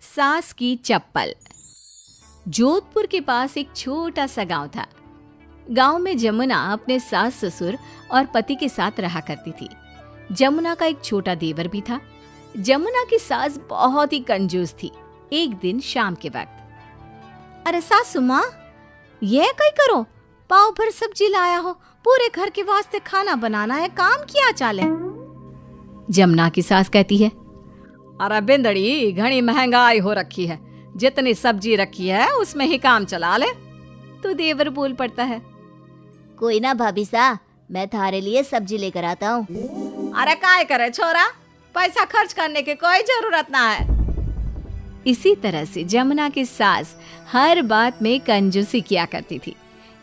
सास की चप्पल। जोधपुर के पास एक छोटा सा गांव था। गांव में जमुना अपने सास ससुर और पति के साथ रहा करती थी। जमुना का एक छोटा देवर भी था। जमुना की सास बहुत ही कंजूस थी। एक दिन शाम के वक्त, अरे सासू माँ, ये कई करो, पाव भर सब्जी लाया हो, पूरे घर के वास्ते खाना बनाना है, काम किया चाले। जमुना की सास कहती है, अरे बिंदड़ी, घनी महंगाई हो रखी है, जितनी सब्जी रखी है उसमें ही काम चला ले। तो देवर बोल पड़ता है, कोई ना भाभी सा, मैं थारे लिए सब्जी लेकर आता हूँ। अरे काय करे छोरा, पैसा खर्च करने की कोई जरूरत ना है। इसी तरह से जमुना की सास हर बात में कंजूसी किया करती थी।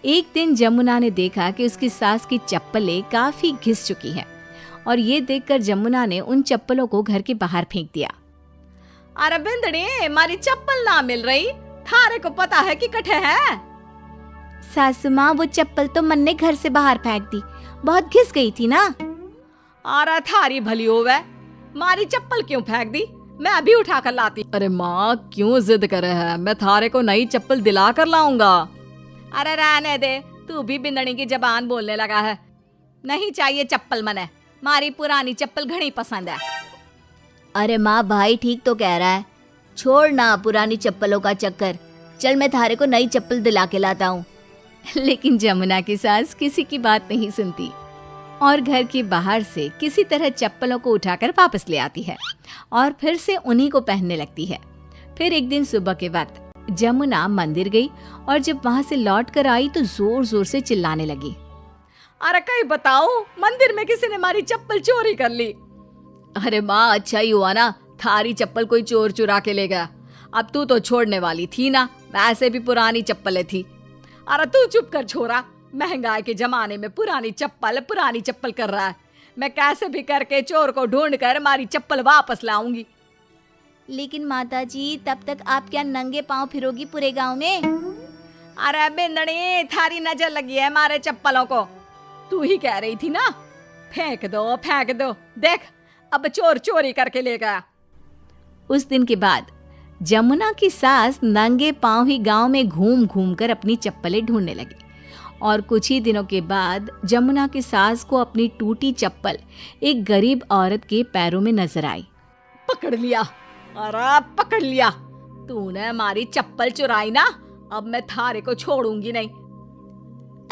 एक दिन जमुना ने देखा कि उसकी सास की चप्पलें काफी घिस चुकी हैं और ये देखकर जमुना ने उन चप्पलों को घर के बाहर फेंक दिया। अरे बिंदड़ी, मारी चप्पल ना मिल रही, थारे को पता है कि कठे है। सासू माँ, वो चप्पल तो मन ने घर से बाहर फेंक दी, बहुत घिस गई थी ना। अरे थारी भली होवे, मारी चप्पल क्यों फेंक दी, मैं अभी उठा कर लाती। अरे माँ, क्यों जिद करे है, मैं थारे को नई चप्पल दिला कर लाऊंगा। अरे रहने दे, तू भी बिंदड़ी की जबान बोलने लगा है। नहीं चाहिए चप्पल मने, मारी पुरानी चप्पल घनी पसंद है। अरे माँ, भाई ठीक तो कह रहा है, छोड़ ना पुरानी चप्पलों का चक्कर, चल मैं थारे को नई चप्पल दिला के लाता हूँ। लेकिन जमुना की सास किसी की बात नहीं सुनती और घर के बाहर से किसी तरह चप्पलों को उठाकर वापस ले आती है और फिर से उन्हीं को पहनने लगती है। फिर एक दिन सुबह के वक्त जमुना मंदिर गई और जब वहां से लौट कर आई तो जोर जोर से चिल्लाने लगी, अरे कहीं बताओ, मंदिर में किसी ने हमारी चप्पल चोरी कर ली। अरे माँ, अच्छा ही हुआ ना, थारी चप्पल कोई चोर चुरा के ले गया। अब तू तो छोड़ने वाली थी ना, वैसे भी पुरानी चप्पलें थी। अरे तू चुप कर छोरा, महंगाई के जमाने में पुरानी चप्पल कर रहा है। मैं कैसे भी करके चोर को ढूंढ कर हमारी चप्पल वापस लाऊंगी। लेकिन माताजी, तब तक आप क्या नंगे पांव फिरोगी पूरे गांव में? अरे बिंदड़ी, थारी नजर लगी है हमारे चप्पलों को, तू ही कह रही थी ना, फेंक दो, देख अब चोर चोरी करके ले गया। उस दिन के बाद जमुना की सास नंगे पांव ही गांव में घूम घूम कर अपनी चप्पलें ढूंढने लगी और कुछ ही दिनों के बाद जमुना की सास को अपनी टूटी चप्पल एक गरीब औरत के पैरों में नजर आई। पकड़ लिया, अरे पकड़ लिया, तूने हमारी चप्पल चुराई ना, अब मैं थारे को छोड़ूंगी नहीं।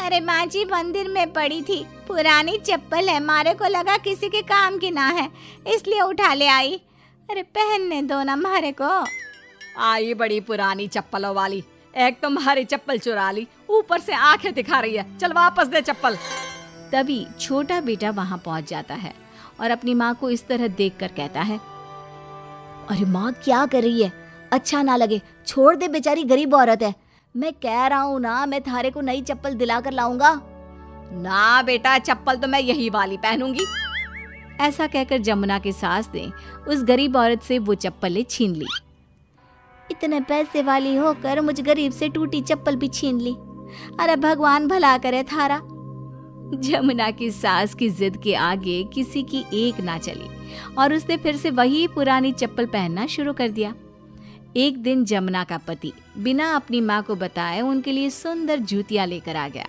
अरे माँ जी, मंदिर में पड़ी थी, पुरानी चप्पल है, मारे को लगा किसी के काम की ना है, इसलिए उठा ले आई। अरे पहनने दो ना मारे को। आई बड़ी पुरानी चप्पलों वाली, एक तो हमारी चप्पल चुरा ली, ऊपर से आंखें दिखा रही है, चल वापस दे चप्पल। तभी छोटा बेटा वहां पहुंच जाता है और अपनी माँ को इस तरह देखकर कहता है, अरे माँ, क्या कर रही है, अच्छा ना लगे, छोड़ दे, बेचारी गरीब औरत है। मैं कह रहा हूँ ना, मैं थारे को नई चप्पल दिला कर लाऊंगा। ना बेटा, चप्पल तो मैं यही वाली पहनूंगी। ऐसा कहकर जमुना की सास ने उस गरीब औरत से वो चप्पलें छीन ली। इतने पैसे वाली होकर मुझ गरीब से टूटी चप्पल भी छीन ली। अरे भगवान भला करे थारा। जमुना की सास की जिद के आगे किसी की एक ना चली और उसने फिर से वही पुरानी चप्पल पहनना शुरू कर दिया। एक दिन जमुना का पति बिना अपनी माँ को बताए उनके लिए सुंदर जूतियां लेकर आ गया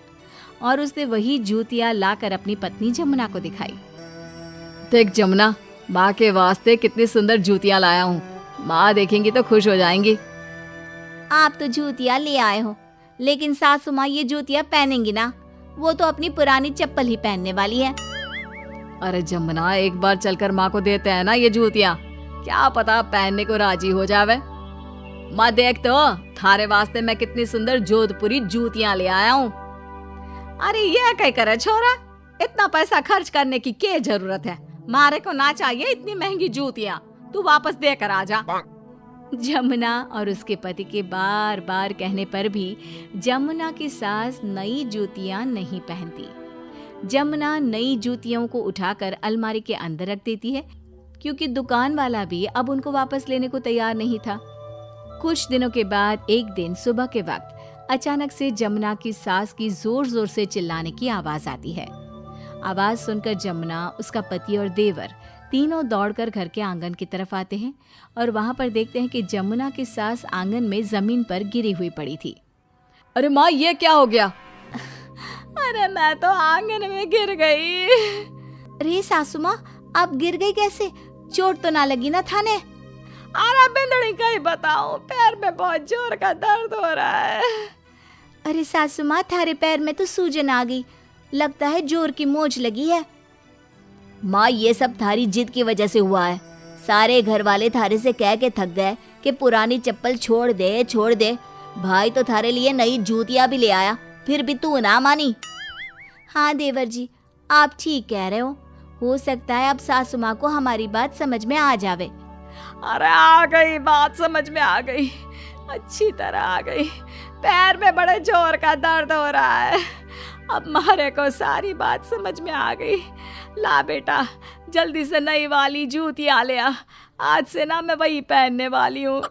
और उसने वही जूतियां लाकर अपनी पत्नी जमुना को दिखाई। देख जमुना, माँ के वास्ते कितनी सुंदर जूतियां लाया हूँ, माँ देखेंगी तो खुश हो जाएंगी। आप तो जूतियां ले आए हो, लेकिन सासू माँ ये जूतियां पहनेंगी ना, वो तो अपनी पुरानी चप्पल ही पहनने वाली है। अरे जमुना, एक बार चलकर माँ को देते हैं ना ये जूतियां, क्या पता पहनने को राजी हो जावे। माँ देख तो, थारे वास्ते मैं कितनी सुंदर जोधपुरी जूतियां ले आया हूँ। अरे ये क्या करे छोरा, इतना पैसा खर्च करने की क्या जरूरत है, मारे को ना चाहिए इतनी महंगी जूतियां, तू वापस देकर आ जा। जमुना और उसके पति के बार बार कहने पर भी जमुना की सास नई जूतियां नहीं पहनती। जमुना नई जूतियों को उठाकर अलमारी के अंदर रख देती है क्योंकि दुकान वाला भी अब उनको वापस लेने को तैयार नहीं था। कुछ दिनों के बाद एक दिन सुबह के वक्त अचानक से जमुना की सास की जोर जोर से चिल्लाने की आवाज आती है। आवाज सुनकर जमुना, उसका पति और देवर तीनों दौड़कर घर के आंगन की तरफ आते हैं और वहां पर देखते हैं कि जमुना की सास आंगन में जमीन पर गिरी हुई पड़ी थी। अरे माँ, ये क्या हो गया? अरे मैं तो आंगन में गिर गई। अरे सासू माँ, आप गिर गई कैसे? चोट तो ना लगी ना थाने? अरे बिंदड़ी कहीं बताओ, पैर में बहुत जोर का दर्द हो रहा है। अरे सासू माँ, थारे पैर में तो सूजन आ गई, लगता है जोर की मोच लगी है। माँ, ये सब थारी जिद की वजह से हुआ है। सारे घर वाले थारे से कह के थक गए कि पुरानी चप्पल छोड़ दे छोड़ दे। भाई तो थारे लिए नई जूतियां भी ले आया, फिर भी तू ना मानी। हाँ देवर जी, आप ठीक कह रहे हो सकता है अब सासू माँ को हमारी बात समझ में आ जावे। अरे आ गई, बात समझ में आ गई, अच्छी तरह आ गई। पैर में बड़े जोर का दर्द हो रहा है। अब मारे को सारी बात समझ में आ गई। ला बेटा, जल्दी से नई वाली जूतियां ले आ, आज से ना मैं वही पहनने वाली हूँ।